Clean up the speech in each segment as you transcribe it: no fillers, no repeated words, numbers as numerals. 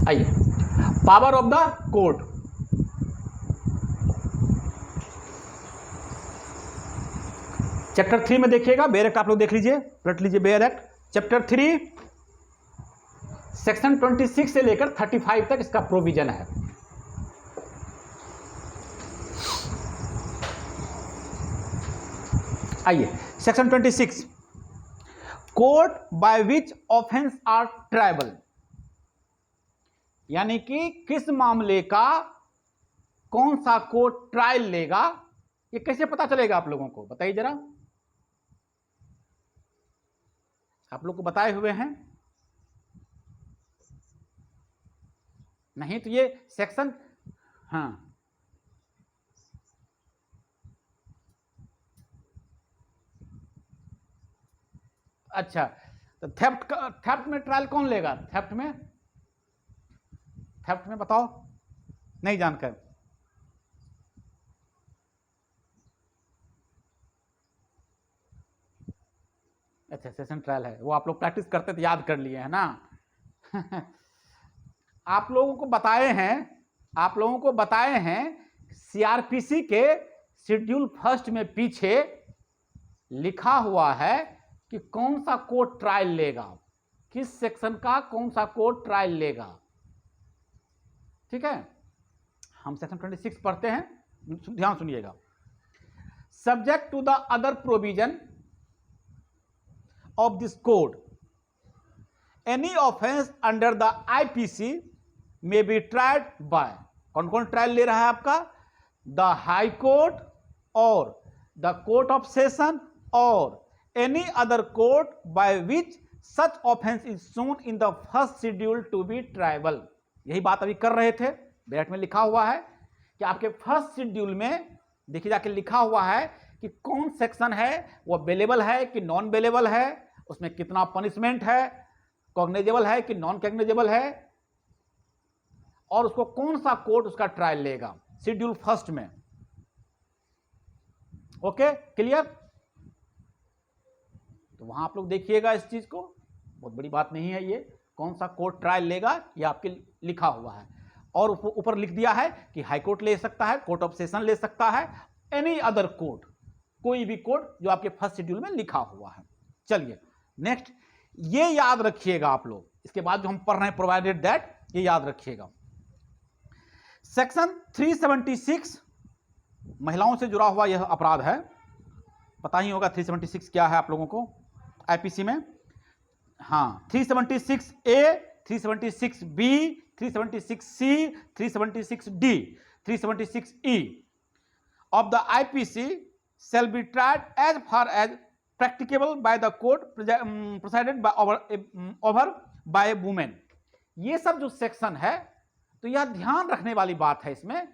आइए, power of the court. Chapter 3 में देखिएगा, बेयर एक्ट आप लोग देख लीजिए, पलट लीजिए बेयर एक्ट चैप्टर 3 सेक्शन 26 से लेकर 35 तक इसका प्रोविजन है। आइए, section 26, court by which offence are triable, यानी कि किस मामले का कौन सा कोर्ट ट्रायल लेगा, ये कैसे पता चलेगा आप लोगों को, बताइए जरा। आप लोग को बताए हुए हैं नहीं तो ये सेक्शन, हाँ अच्छा, तो थेफ्ट में ट्रायल कौन लेगा, थेफ्ट में बताओ, नहीं जानकर। अच्छा, सेशन ट्रायल है, वो आप लोग प्रैक्टिस करते थे, याद कर लिए है ना। आप लोगों को बताए हैं सीआरपीसी के शेड्यूल फर्स्ट में पीछे लिखा हुआ है कि कौन सा कोर्ट ट्रायल लेगा, किस सेक्शन का कौन सा कोर्ट ट्रायल लेगा। ठीक है, हम सेक्शन 26 पढ़ते हैं, ध्यान सुनिएगा। Subject to the other provision of this code, any offense under the IPC may be tried by, कौन कौन ट्रायल ले रहा है आपका, द हाई कोर्ट और द कोर्ट ऑफ सेशन और any other court by which such offence is shown in the first schedule to be triable. यही बात अभी कर रहे थे, ब्रैकेट में लिखा हुआ है कि आपके फर्स्ट शेड्यूल में देखिए जाके लिखा हुआ है कि कौन सेक्शन है वो बेलेबल है कि नॉन बेलेबल है, उसमें कितना पनिशमेंट है, कॉग्निजेबल है कि नॉन कॉग्निजेबल है, और उसको कौन सा कोर्ट उसका ट्रायल लेगा शेड्यूल फर्स्ट में। Okay, clear. तो वहां आप लोग देखिएगा इस चीज को, बहुत बड़ी बात नहीं है ये, कौन सा कोर्ट ट्रायल लेगा ये आपके लिखा हुआ है, और ऊपर लिख दिया है कि हाई कोर्ट ले सकता है, कोर्ट ऑफ सेशन ले सकता है, एनी अदर कोर्ट, कोई भी कोर्ट जो आपके फर्स्ट शेड्यूल में लिखा हुआ है। चलिए नेक्स्ट, ये याद रखिएगा आप लोग, इसके बाद जो हम पढ़ रहे हैं प्रोवाइडेड दैट, ये याद रखिएगा। सेक्शन 376 महिलाओं से जुड़ा हुआ यह अपराध है, पता ही होगा 376 क्या है आप लोगों को आईपीसी में। हाँ, 376A, 376B, 376C, 376D, 376E of the IPC shall be tried as far as practicable by the court presided by over by a woman। ये सब जो सेक्शन है, तो यह ध्यान रखने वाली बात है। इसमें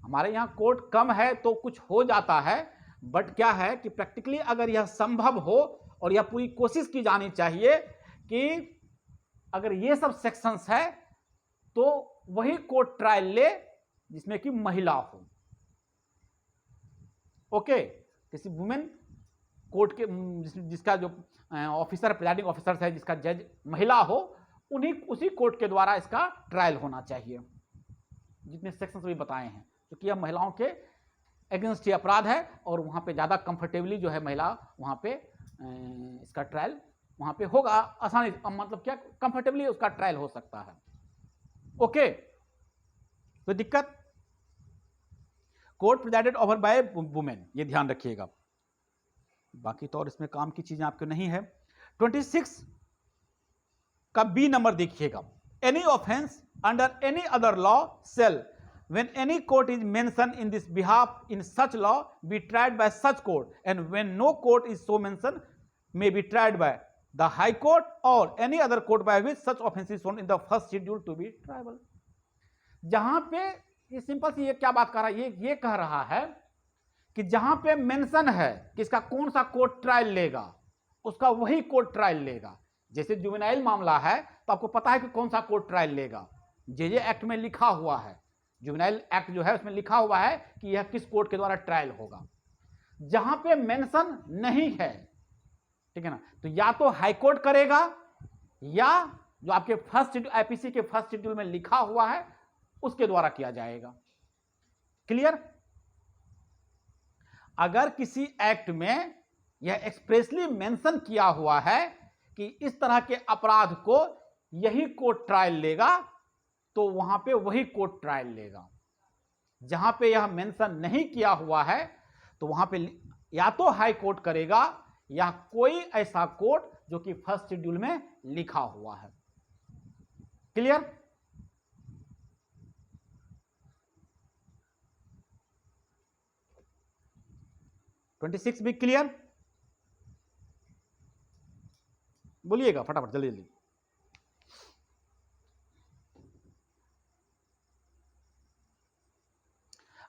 हमारे यहाँ कोर्ट कम है तो कुछ हो जाता है, बट क्या है कि प्रैक्टिकली अगर यह संभव हो, और यह पूरी कोशिश की जानी चाहिए कि अगर ये सब सेक्शंस है तो वही कोर्ट ट्रायल ले जिसमें कि महिला हो। ओके, किसी वुमेन कोर्ट के जिसका जो ऑफिसर, प्रिजाइडिंग ऑफिसर है, जिसका जज महिला हो, उसी कोर्ट के द्वारा इसका ट्रायल होना चाहिए, जितने सेक्शंस भी बताए हैं, क्योंकि यह महिलाओं के अगेंस्ट ये अपराध है, और वहां पे ज्यादा कंफर्टेबली जो है महिला वहां पे इसका ट्रायल वहां पे होगा, आसानी, मतलब क्या, कंफर्टेबली उसका ट्रायल हो सकता है। ओके, तो दिक्कत, court presided over by women, ये ध्यान रखिएगा। बाकी तो और इसमें काम की चीजें आपको नहीं है। 26 का बी नंबर देखिएगा, any offence under any other law shall when any court is mentioned in this behalf in such law be tried by such court, and when no court is so mentioned may be tried by the high court or any other court by which such offense is shown in the first schedule to be triable। जहां पे ये simple सी ये क्या बात कर रहा है, ये कह रहा है कि जहां पे मेंशन है कि इसका कौन सा कोर्ट ट्रायल लेगा, उसका वही कोर्ट ट्रायल लेगा। जैसे जुवेनाइल मामला है तो आपको पता है कि कौन सा कोर्ट ट्रायल लेगा, जे एक्ट में लिखा हुआ है, जुवेनाइल एक्ट जो है उसमें लिखा हुआ है कि यह किस कोर्ट के द्वारा ट्रायल होगा। जहां पे मेंशन नहीं है, ठीक है ना, तो या तो हाई कोर्ट करेगा या जो आपके फर्स्ट आईपीसी के फर्स्ट शेड्यूल में लिखा हुआ है उसके द्वारा किया जाएगा। क्लियर? अगर एक्ट एक्ट में यह एक्सप्रेसली मेंशन किया हुआ है कि इस तरह के अपराध को यही कोर्ट ट्रायल लेगा, तो वहां पे वही कोर्ट ट्रायल लेगा। जहां पे यह मेंशन नहीं किया हुआ है तो वहां पे या तो हाई कोर्ट करेगा या कोई ऐसा कोर्ट जो कि फर्स्ट शेड्यूल में लिखा हुआ है। क्लियर? ट्वेंटी 26 भी क्लियर? बोलिएगा फटाफट, जल्दी जल्दी।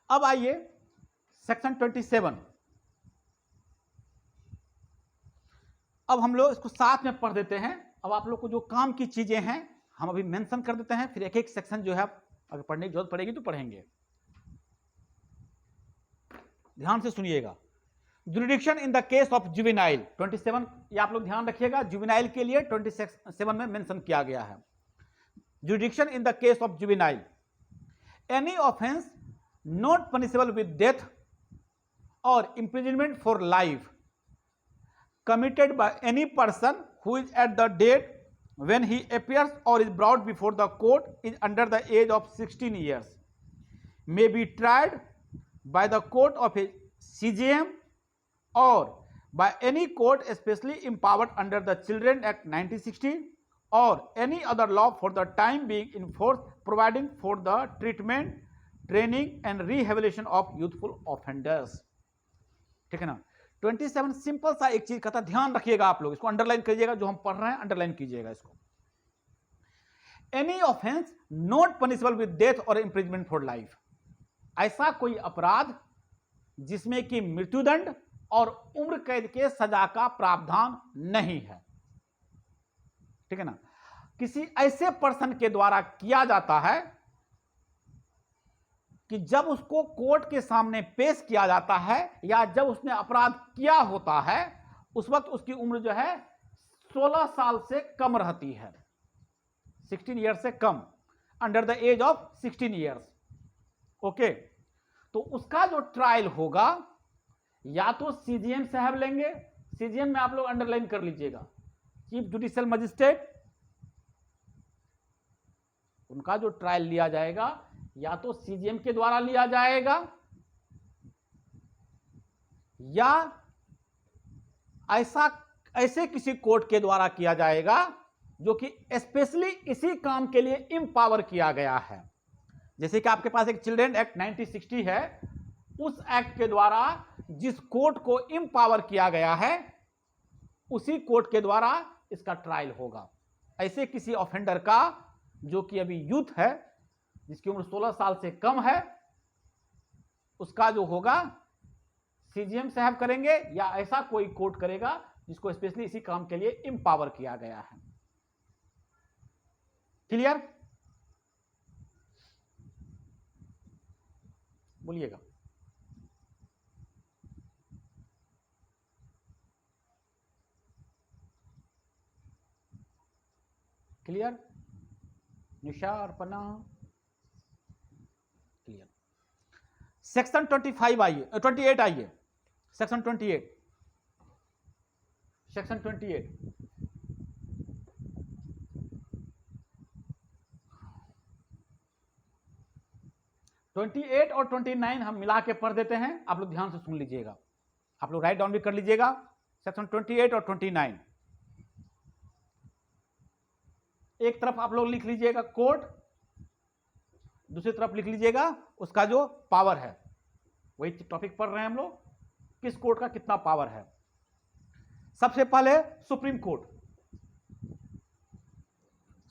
अब आइए सेक्शन 27। अब हम लोग इसको साथ में पढ़ देते हैं। अब आप लोग को जो काम की चीजें हैं हम अभी मेंशन कर देते हैं, फिर एक एक सेक्शन जो है अगर पढ़ने की जरूरत पड़ेगी तो पढ़ेंगे। ध्यान से सुनिएगा। Jurisdiction in the case of juvenile 27, ये आप लोग ध्यान रखिएगा, जुवेनाइल के लिए 27 में मेंशन किया गया है। Jurisdiction in the case of juvenile, any offence not punishable with death और imprisonment for life committed by any person who is at the date when he appears or is brought before the court is under the age of 16 years may be tried by the court of a CJM or by any court especially empowered under the Children Act 1960 or any other law for the time being in force providing for the treatment, training and rehabilitation of youthful offenders। ठीक है ना? 27 simple सा एक चीज कहता, ध्यान रखिएगा आप लोग, इसको अंडरलाइन करिएगा, जो हम पढ़ रहे हैं अंडरलाइन कीजिएगा इसको। Any offence not punishable with death और इम्प्रिजमेंट फॉर लाइफ, ऐसा कोई अपराध जिसमें कि मृत्युदंड और उम्र कैद के सजा का प्रावधान नहीं है। ठीक है ना? किसी ऐसे पर्सन के द्वारा किया जाता है कि जब उसको कोर्ट के सामने पेश किया जाता है या जब उसने अपराध किया होता है उस वक्त उसकी उम्र जो है 16 साल से कम रहती है, 16 ईयर्स से कम, under the age of 16 years. Okay, तो उसका जो ट्रायल होगा या तो सीजीएम साहब लेंगे, सीजीएम में आप लोग अंडरलाइन कर लीजिएगा, चीफ जुडिशियल मजिस्ट्रेट, उनका जो ट्रायल लिया जाएगा या तो सीजीएम के द्वारा लिया जाएगा या ऐसे किसी कोर्ट के द्वारा किया जाएगा जो कि स्पेशली इसी काम के लिए इम्पावर किया गया है। जैसे कि आपके पास एक चिल्ड्रन एक्ट 1960 है, उस एक्ट के द्वारा जिस कोर्ट को इम्पावर किया गया है उसी कोर्ट के द्वारा इसका ट्रायल होगा। ऐसे किसी ऑफेंडर का जो कि अभी यूथ है, जिसकी उम्र 16 साल से कम है, उसका जो होगा सीजीएम साहब करेंगे या ऐसा कोई कोर्ट करेगा जिसको स्पेशली इसी काम के लिए इम्पावर किया गया है। क्लियर? बोलिएगा। क्लियर? निशा अर्पणा क्लियर। सेक्शन 25 आइए, 28 आइए, सेक्शन 28, सेक्शन 28 28 और 29 हम मिला के पढ़ देते हैं, आप लोग ध्यान से सुन लीजिएगा, आप लोग राइट डाउन भी कर लीजिएगा। सेक्शन 28 और 29, एक तरफ आप लोग लिख लीजिएगा कोर्ट, दूसरी तरफ लिख लीजिएगा उसका जो पावर है, वही टॉपिक पढ़ रहे हैं हम लोग, किस कोर्ट का कितना पावर है। सबसे पहले supreme court,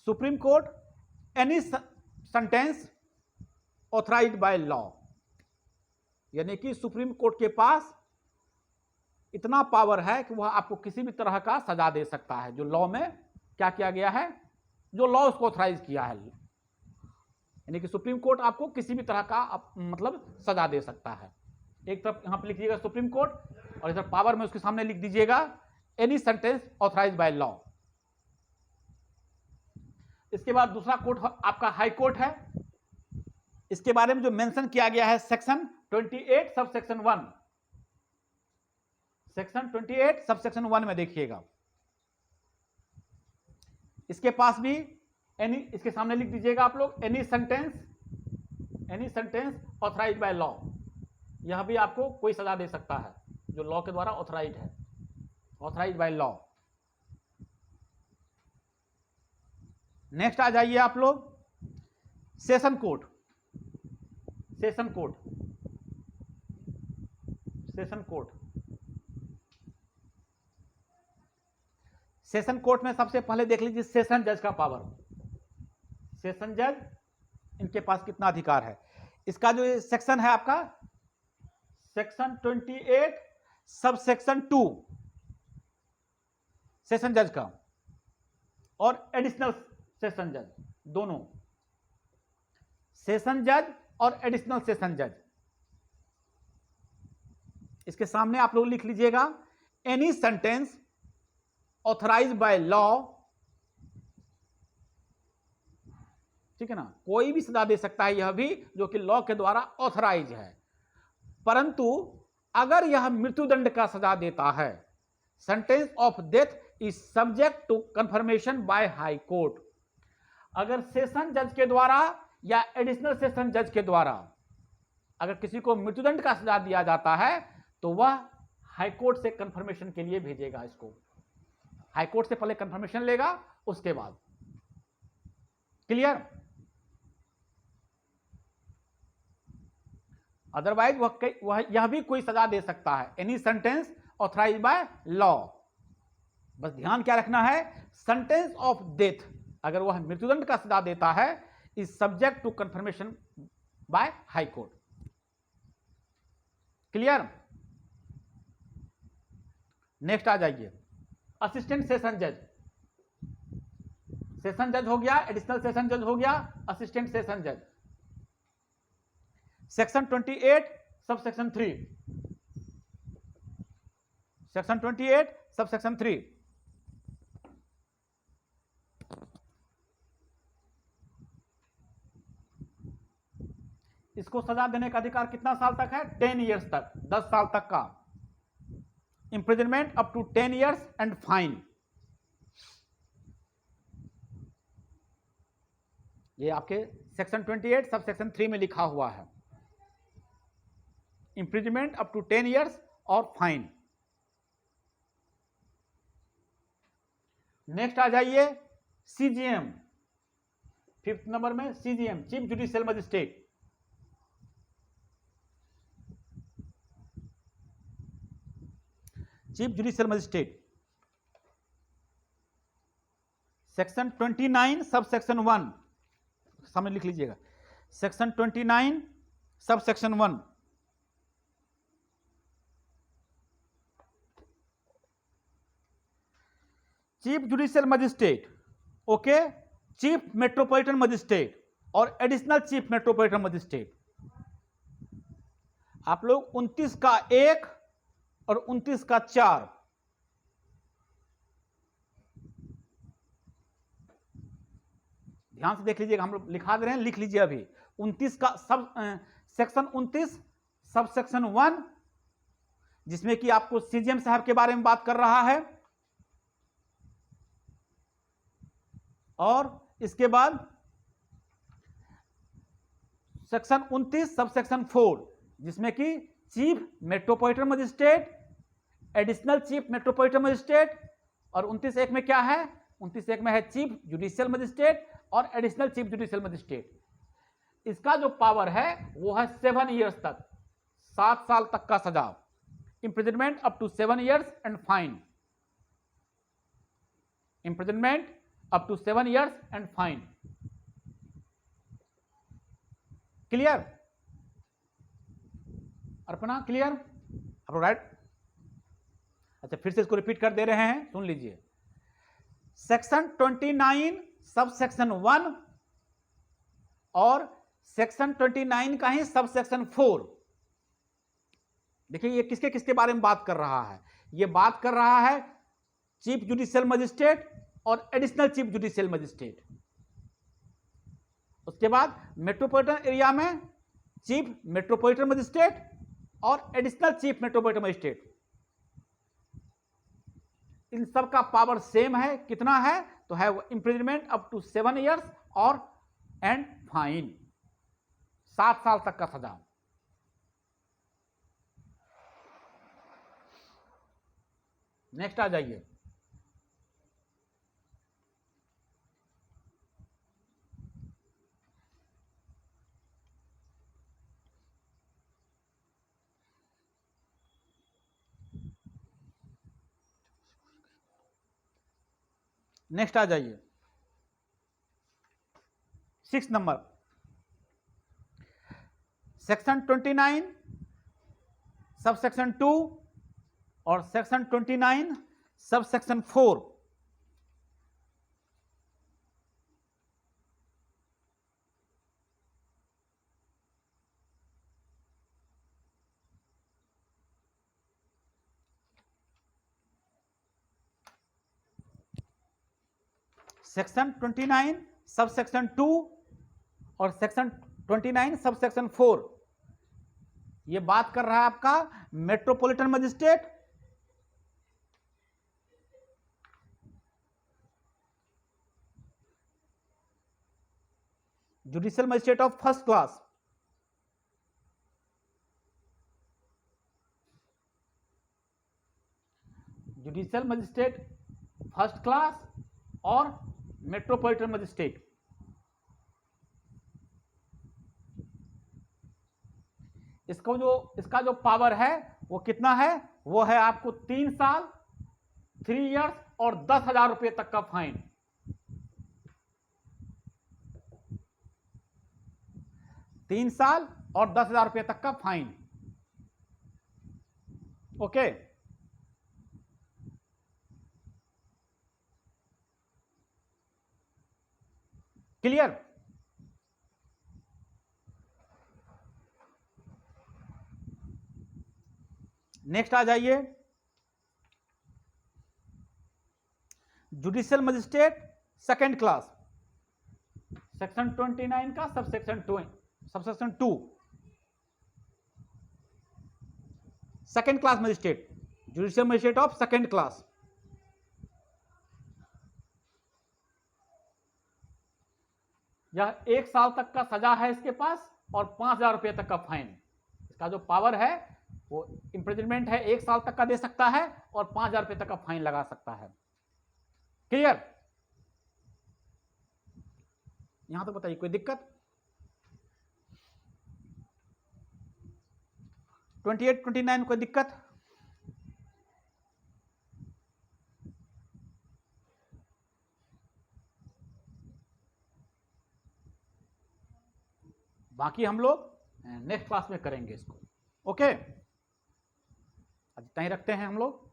supreme court any sentence authorised by law, यानी कि सुप्रीम कोर्ट के पास इतना पावर है कि वह आपको किसी भी तरह का सजा दे सकता है, जो लॉ में क्या किया गया है, जो लॉ उसको ऑथराइज किया है, यानी कि सुप्रीम कोर्ट आपको किसी भी तरह का मतलब सजा दे सकता है। एक तरफ यहां पर लिखिएगा सुप्रीम कोर्ट और इधर पावर में उसके सामने लिख दीजिएगा any sentence authorised by law. इसके बाद दूसरा कोर्ट आपका हाई कोर्ट है। इसके बारे में जो मेंशन किया गया है section 28 sub section 1, section 28 sub section 1 में देखिएगा। इसके पास भी एनी, इसके सामने लिख दीजिएगा आप लोग, any sentence authorised by law. यह भी आपको कोई सजा दे सकता है जो लॉ के द्वारा ऑथराइज्ड है, ऑथराइज्ड बाय लॉ। नेक्स्ट आ जाइए आप लोग, session court. Session court, session court, session court में सबसे पहले देख लीजिए सेशन जज का पावर। सेशन जज, इनके पास कितना अधिकार है। इसका जो सेक्शन है आपका सेक्शन 28 सब सेक्शन 2 सेशन जज का, और एडिशनल सेशन जज, दोनों सेशन जज और एडिशनल सेशन जज। इसके सामने आप लोग लिख लीजिएगा, any sentence authorise by law, ठीक है ना, कोई भी सजा दे सकता है यह भी जो कि लॉ के द्वारा ऑथराइज है, परंतु अगर यह मृत्युदंड का सजा देता है, sentence of death is subject to confirmation by high court. अगर सेशन जज के द्वारा या एडिशनल सेशन जज के द्वारा अगर किसी को मृत्युदंड का सजा दिया जाता है तो वह हाई कोर्ट से कंफर्मेशन के लिए भेजेगा इसको। हाई कोर्ट से पहले कंफर्मेशन लेगा, उसके बाद। क्लियर? अदरवाइज वह यह भी कोई सजा दे सकता है, any sentence authorised by law. बस ध्यान क्या रखना है, सेंटेंस ऑफ डेथ अगर वह मृत्युदंड का सजा देता है is subject to confirmation by high court. Clear? Next आ जाइए, असिस्टेंट सेशन जज। सेशन जज हो गया, एडिशनल सेशन जज हो गया, असिस्टेंट सेशन जज। Section 28 sub section 3, section 28 sub section 3। इसको सजा देने का अधिकार कितना साल तक है? 10 ईयर्स तक, 10 साल तक का imprisonment up to 10 years and fine. ये आपके सेक्शन 28 सब सेक्शन 3 में लिखा हुआ है, इंप्रिजनमेंट अप टू 10 ईयर्स और फाइन। नेक्स्ट आ जाइए सीजीएम, 5th नंबर में CGM, chief judicial magistrate. Chief judicial magistrate, section 29 sub section 1 सामने लिख लीजिएगा, section 29 sub section 1। Chief judicial magistrate, okay, chief metropolitan magistrate और एडिशनल चीफ मेट्रोपॉलिटन मजिस्ट्रेट। आप लोग 29 का 1 और 29 का 4 ध्यान से देख लीजिएगा, हम लोग लिखा दे रहे हैं, लिख लीजिए अभी। 29 का सब सेक्शन 29 सब सेक्शन 1, जिसमें कि आपको सीजीएम साहब के बारे में बात कर रहा है, और इसके बाद सेक्शन 29 सब सेक्शन 4, जिसमें कि chief metropolitan magistrate, additional chief metropolitan magistrate, और 29(1) में क्या है? 29(1) में है चीफ जुडिशियल मजिस्ट्रेट और एडिशनल चीफ जुडिशियल मजिस्ट्रेट। इसका जो पावर है वो है 7 ईयर्स तक, 7 साल तक का सजा, imprisonment up to 7 years and fine. Imprisonment up to 7 years and fine. Clear? Arpana clear? आप राइट? अच्छा, फिर से इसको रिपीट कर दे रहे हैं, सुन लीजिए। सेक्शन 29 सब सेक्शन 1 और सेक्शन 29 का ही सब सेक्शन 4। देखिए ये किसके किसके बारे में बात कर रहा है? ये बात कर रहा है चीफ जुडिशियल मजिस्ट्रेट और एडिशनल चीफ जुडिशियल मजिस्ट्रेट। उसके बाद मेट्रोपॉलिटन एरिया में चीफ मेट्रोपॉलिटन मजिस्ट्रेट और एडिशनल चीफ मेट्रोपॉलिटन मजिस्ट्रेट, इन सब का पावर सेम है। कितना है? तो है इंप्रिजनमेंट अप टू 7 ईयर्स और एंड फाइन 7 साल तक का सजा। नेक्स्ट आ जाइए। नेक्स्ट आ जाइए 6 नंबर, सेक्शन 29 सब सेक्शन 2 और section 29 sub section 4। Section 29 sub section 2 और सेक्शन 29 सब सेक्शन 4, ये बात कर रहा है आपका metropolitan magistrate, judicial magistrate of first class, judicial magistrate first class और मेट्रोपॉलिटन मजिस्ट्रेट। इसका जो पावर है वो कितना है? वो है आपको 3 साल 3 इयर्स और 10,000 रुपए तक का फाइन। तीन साल और 10,000 रुपए तक का फाइन। Okay, clear? नेक्स्ट आ जाइए, judicial magistrate second class, section 29 का subsection 2, second class magistrate, judicial magistrate of second class. यह 1 साल तक का सजा है इसके पास और 5,000 रुपए तक का फाइन। इसका जो पावर है वो इंप्रिजनमेंट है 1 साल तक का दे सकता है और 5,000 रुपए तक का फाइन लगा सकता है। क्लियर? यहां तो बताइए कोई दिक्कत? 28, 29 कोई दिक्कत? बाकी हम लोग नेक्स्ट क्लास में करेंगे इसको। ओके, आज इतना ही रखते हैं हम लोग।